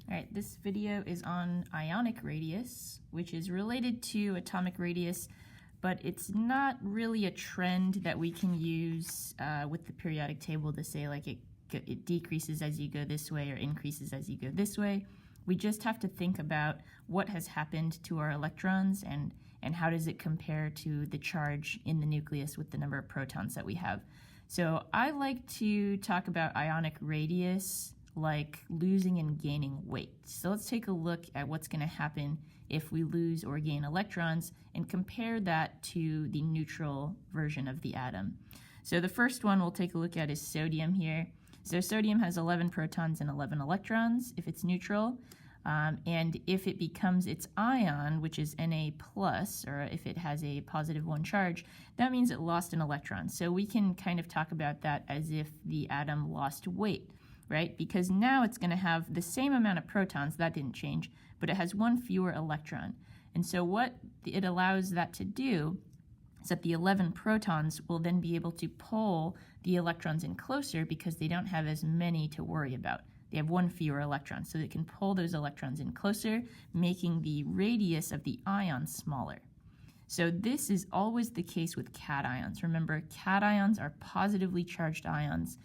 All right, this video is on ionic radius, which is related to atomic radius, but it's not really a trend that we can use with the periodic table to say like it decreases as you go this way or increases as you go this way. We just have to think about what has happened to our electrons and how does it compare to the charge in the nucleus with the number of protons that we have. So I like to talk about ionic radius like losing and gaining weight. So let's take a look at what's going to happen if we lose or gain electrons and compare that to the neutral version of the atom. So the first one we'll take a look at is sodium here. So sodium has 11 protons and 11 electrons if it's neutral. And if it becomes its ion, which is Na+, or if it has a +1 charge, that means it lost an electron. So we can kind of talk about that as if the atom lost weight, right? Because now it's going to have the same amount of protons, that didn't change, but it has one fewer electron. And so what it allows that to do is that the 11 protons will then be able to pull the electrons in closer because they don't have as many to worry about. They have one fewer electron, so they can pull those electrons in closer, making the radius of the ion smaller. So this is always the case with cations. Remember, cations are positively charged ions.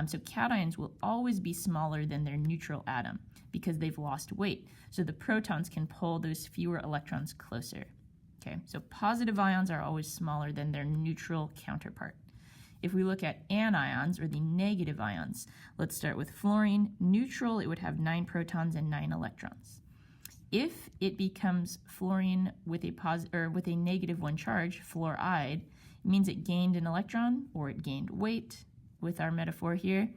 So cations will always be smaller than their neutral atom because they've lost weight. So the protons can pull those fewer electrons closer. Okay, so positive ions are always smaller than their neutral counterpart. If we look at anions, or the negative ions, let's start with fluorine. Neutral, it would have 9 protons and 9 electrons. If it becomes fluorine with a -1 charge, fluoride, it means it gained an electron or it gained weight with our metaphor here.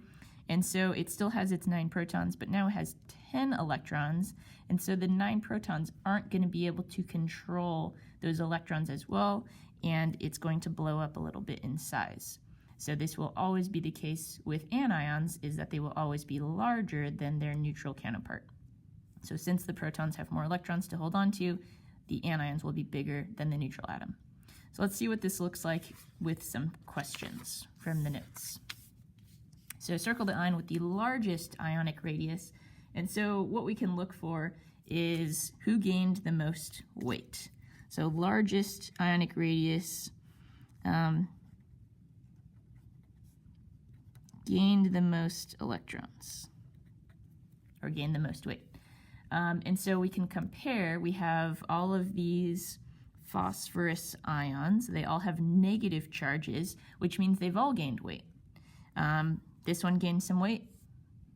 And so it still has its 9 protons, but now it has 10 electrons. And so the 9 protons aren't going to be able to control those electrons as well, and it's going to blow up a little bit in size. So this will always be the case with anions, is that they will always be larger than their neutral counterpart. So since the protons have more electrons to hold on to, the anions will be bigger than the neutral atom. So let's see what this looks like with some questions from the notes. So circle the ion with the largest ionic radius. And so what we can look for is who gained the most weight. So largest ionic radius gained the most electrons, or gained the most weight. And so we can compare, we have all of these phosphorus ions. They all have negative charges, which means they've all gained weight. This one gained some weight.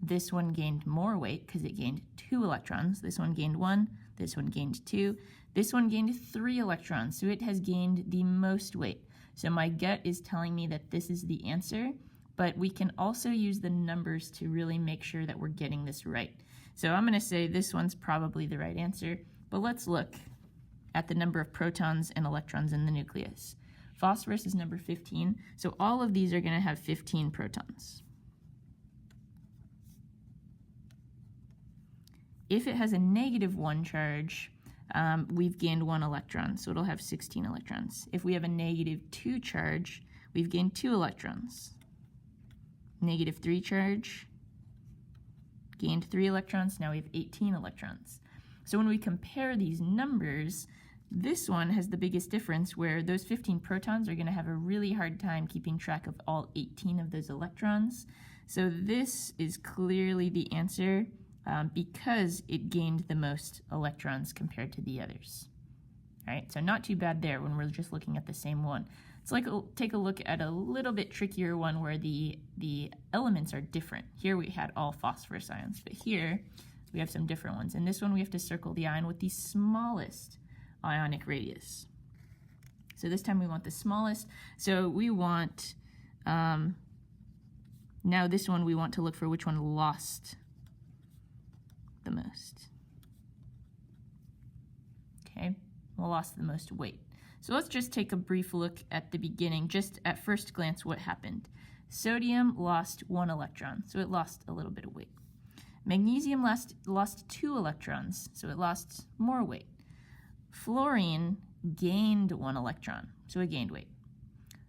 This one gained more weight because it gained 2 electrons. This one gained 1. This one gained 2. This one gained 3 electrons, so it has gained the most weight. So my gut is telling me that this is the answer, but we can also use the numbers to really make sure that we're getting this right. So I'm going to say this one's probably the right answer, but let's look at the number of protons and electrons in the nucleus. Phosphorus is number 15, so all of these are going to have 15 protons. If it has a -1 charge, we've gained 1 electron, so it'll have 16 electrons. If we have a -2 charge, we've gained 2 electrons. -3 charge, gained 3 electrons, now we have 18 electrons. So when we compare these numbers, this one has the biggest difference where those 15 protons are going to have a really hard time keeping track of all 18 of those electrons. So this is clearly the answer because it gained the most electrons compared to the others. All right, so not too bad there when we're just looking at the same one. Take a look at a little bit trickier one where the elements are different. Here we had all phosphorus ions, but here we have some different ones. In this one we have to circle the ion with the smallest ionic radius. So this time we want the smallest. So we want, now this one we want to look for which one lost the most. Okay, lost the most weight. So let's just take a brief look at the beginning, just at first glance what happened. Sodium lost 1 electron, so it lost a little bit of weight. Magnesium lost 2 electrons, so it lost more weight. Fluorine gained 1 electron, so it gained weight.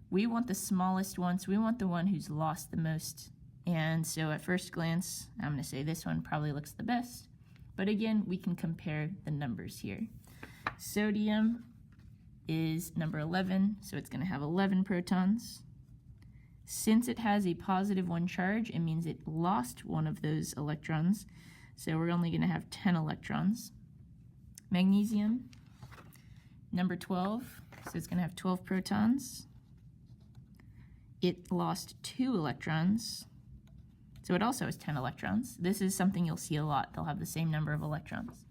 We want the smallest one, so we want the one who's lost the most. And so at first glance, I'm going to say this one probably looks the best. But again, we can compare the numbers here. Sodium is number 11, so it's going to have 11 protons. Since it has a positive 1 charge, it means it lost one of those electrons, so we're only going to have 10 electrons. Magnesium, number 12, so it's going to have 12 protons. It lost 2 electrons, so it also has 10 electrons. This is something you'll see a lot. They'll have the same number of electrons.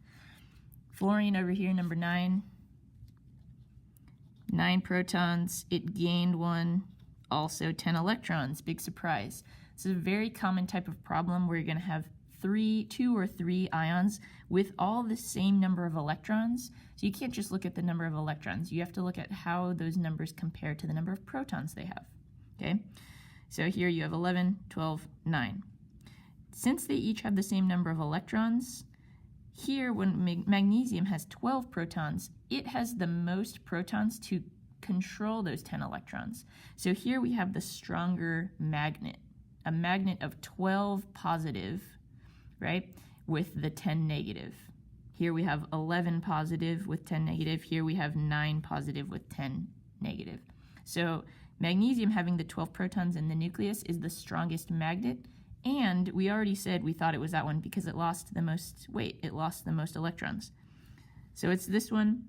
Fluorine over here, number 9. 9 protons. It gained 1, also 10 electrons. Big surprise. This is a very common type of problem where you're going to have 2 or 3 ions with all the same number of electrons. So you can't just look at the number of electrons. You have to look at how those numbers compare to the number of protons they have. Okay? So here you have 11, 12, 9. Since they each have the same number of electrons, here when magnesium has 12 protons, it has the most protons to control those 10 electrons. So here we have the stronger magnet, a magnet of 12 positive, right, with the 10 negative. Here we have 11 positive with 10 negative. Here we have 9 positive with 10 negative. So magnesium having the 12 protons in the nucleus is the strongest magnet, and we already said we thought it was that one because it lost the most weight. It lost the most electrons. So it's this one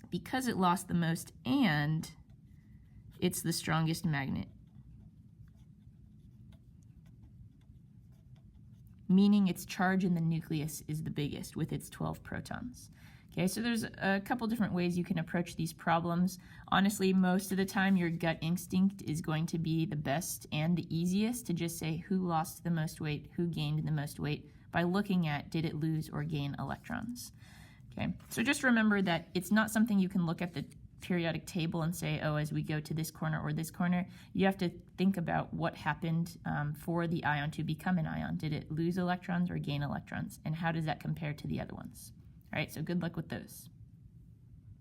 because it lost the most, and it's the strongest magnet, meaning its charge in the nucleus is the biggest with its 12 protons. Okay, so there's a couple different ways you can approach these problems. Honestly, most of the time your gut instinct is going to be the best and the easiest to just say who lost the most weight, who gained the most weight, by looking at did it lose or gain electrons. Okay, so just remember that it's not something you can look at the periodic table and say, oh, as we go to this corner or this corner. You have to think about what happened for the ion to become an ion. Did it lose electrons or gain electrons? And how does that compare to the other ones? All right, so good luck with those.